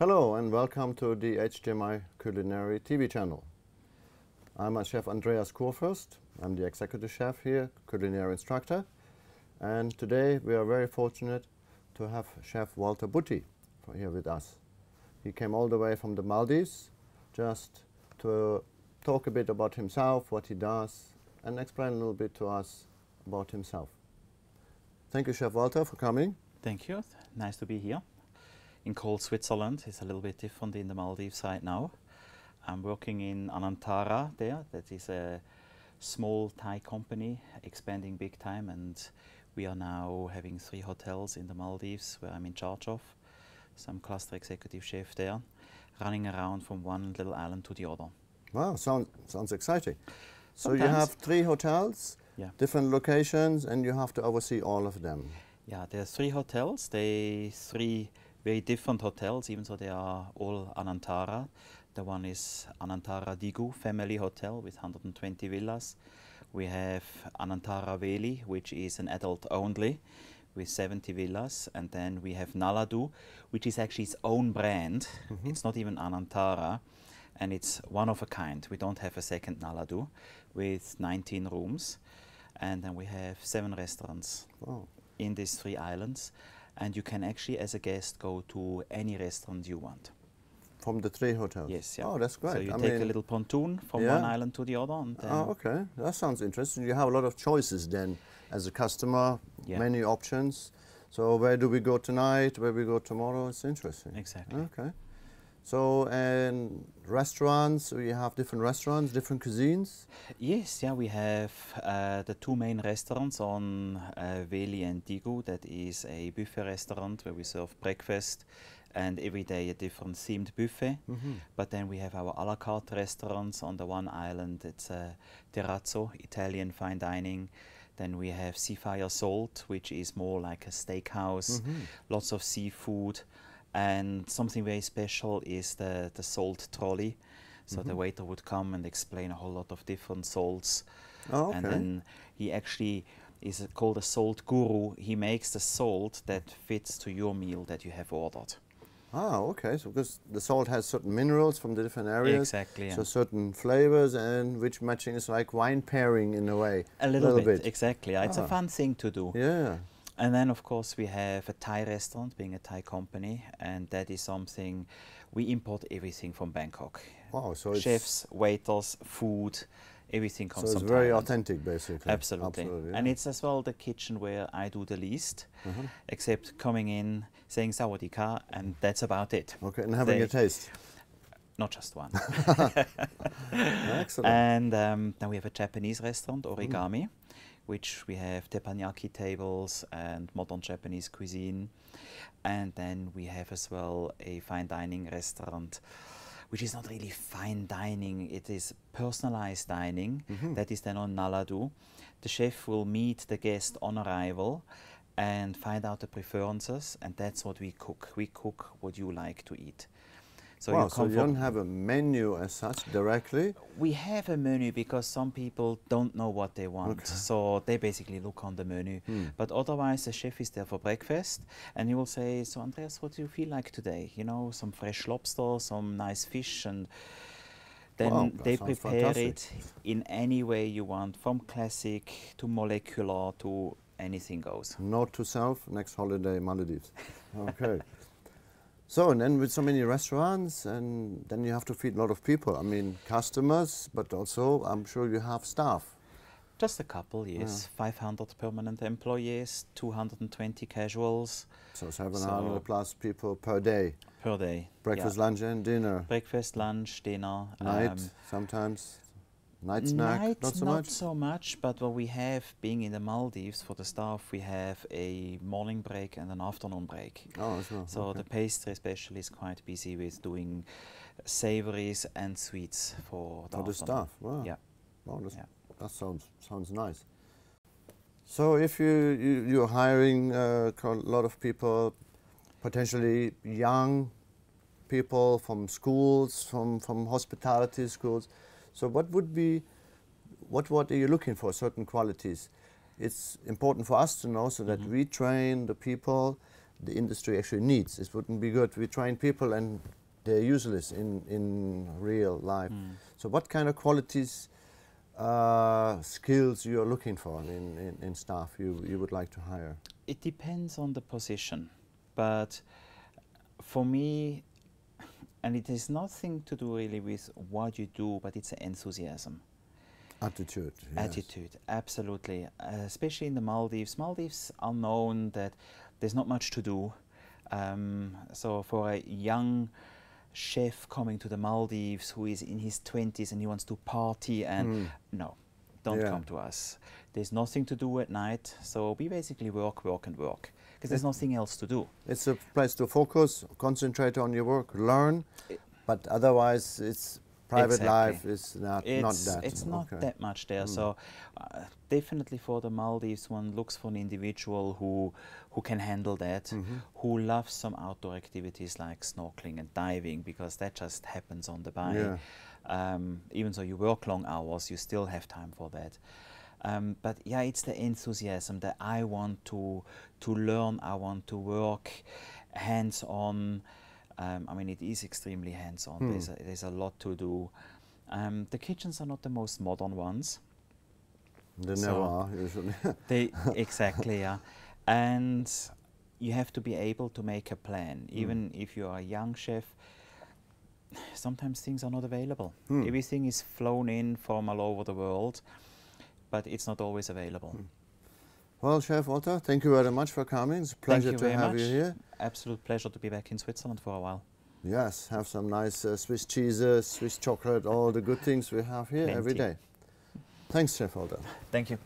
Hello and welcome to the HTMi Culinary TV channel. I'm a Chef Andreas Kurfurst. I'm the executive chef here, culinary instructor. And today we are very fortunate to have Chef Walter Butti here with us. He came all the way from the Maldives just to talk a bit about himself, what he does, and explain a little bit to us about himself. Thank you, Chef Walter, for coming. Thank you. Nice to be here. In cold Switzerland. It's a little bit different in the Maldives right now. I'm working in Anantara there. That is a small Thai company expanding big time, and we are now having 3 hotels in the Maldives where I'm in charge of. So I'm cluster executive chef there, running around from one little island to the other. Wow, sounds exciting. So Sometimes. you have 3 hotels, Yeah. different locations, and you have to oversee all of them. Yeah, there are 3 hotels. They 3 very different hotels, even though they are all Anantara. The one is Anantara Digu Family Hotel with 120 villas. We have Anantara Veli, which is an adult only, with 70 villas. And then we have Naladu, which is actually its own brand. It's not even Anantara, and it's one of a kind. We don't have a second Naladu, with 19 rooms. And then we have 7 restaurants in these 3 islands. And you can actually, as a guest, go to any restaurant you want. From the 3 hotels? Yes. Yeah. Oh, that's great. So you take a little pontoon from one island to the other. And then okay. That sounds interesting. You have a lot of choices then as a customer, many options. So where do we go tonight, where we go tomorrow? It's interesting. Exactly. Okay. So, and restaurants, we have different restaurants, different cuisines? Yes, yeah, we have the 2 main restaurants on Veli and Digu. That is a buffet restaurant where we serve breakfast and every day a different themed buffet. But then we have our a la carte restaurants on the one island. It's Terrazzo, Italian fine dining. Then we have Seafire Salt, which is more like a steakhouse, lots of seafood. And something very special is the salt trolley. So the waiter would come and explain a whole lot of different salts. Oh, okay. And then he actually is called a salt guru. He makes the salt that fits to your meal that you have ordered. Ah, okay. So because the salt has certain minerals from the different areas. Exactly. Yeah. So certain flavors, and which matching is like wine pairing in a way. A little bit. Exactly. It's a fun thing to do. Yeah. And then, of course, we have a Thai restaurant, being a Thai company, and that is something, we import everything from Bangkok. Wow, so chefs, waiters, food, everything comes from Thailand. So it's very Thailand. authentic, basically. Absolutely. Yeah. And it's as well the kitchen where I do the least, except coming in, saying Sawadee Ka, and that's about it. Okay, and having a taste. Not just one. Excellent. And then we have a Japanese restaurant, Origami, which we have teppanyaki tables and modern Japanese cuisine. And then we have as well a fine dining restaurant, which is not really fine dining, it is personalized dining. That is then on Naladu. The chef will meet the guest on arrival and find out the preferences, and that's what we cook. We cook what you like to eat. So wow, so you don't have a menu as such directly? We have a menu because some people don't know what they want. Okay. So they basically look on the menu. But otherwise, the chef is there for breakfast and he will say, so Andreas, what do you feel like today? You know, some fresh lobster, some nice fish, and then they prepare it in any way you want, from classic to molecular to anything goes. Note to self, next holiday, Maldives. Okay. So, and then with so many restaurants, and then you have to feed a lot of people. I mean, customers, but also I'm sure you have staff. Just a couple, yes. 500 permanent employees, 220 casuals. So 700 plus people per day. Per day. Breakfast, lunch and dinner. Breakfast, lunch, dinner. Night, sometimes. Night snack, not so much? Not so much, but what we have, being in the Maldives, for the staff, we have a morning break and an afternoon break. Oh, as well. So the pastry specialist is quite busy with doing savories and sweets for the the staff. Wow. Yeah. Wow, that sounds nice. So if you're hiring a lot of people, potentially young people from schools, from hospitality schools, so what are you looking for, certain qualities? It's important for us to know so that we train the people the industry actually needs. It wouldn't be good. We train people and they're useless in real life. So what kind of qualities, skills you're looking for in staff you would like to hire? It depends on the position, but for me, and it has nothing to do really with what you do, but it's enthusiasm. Attitude. Yes. Attitude, absolutely. Especially in the Maldives. Maldives are known that there's not much to do. So for a young chef coming to the Maldives who is in his 20s and he wants to party and no, don't come to us. There's nothing to do at night, so we basically work, work and work, because there's nothing else to do. It's a place to focus, concentrate on your work, learn, but otherwise it's private life is not that. It's not that much there. So definitely for the Maldives, one looks for an individual who can handle that, who loves some outdoor activities like snorkeling and diving, because that just happens on the bay. Even though you work long hours, you still have time for that. But yeah, it's the enthusiasm that I want to learn, I want to work hands-on. I mean, it is extremely hands-on. There's a lot to do. The kitchens are not the most modern ones. They never are, usually. Exactly, yeah. And you have to be able to make a plan. Even if you are a young chef, sometimes things are not available. Everything is flown in from all over the world, but it's not always available. Well, Chef Walter, thank you very much for coming. It's a pleasure to have you here. Absolute pleasure to be back in Switzerland for a while. Yes, have some nice Swiss cheeses, Swiss chocolate, all the good things we have here every day. Thanks, Chef Walter. Thank you.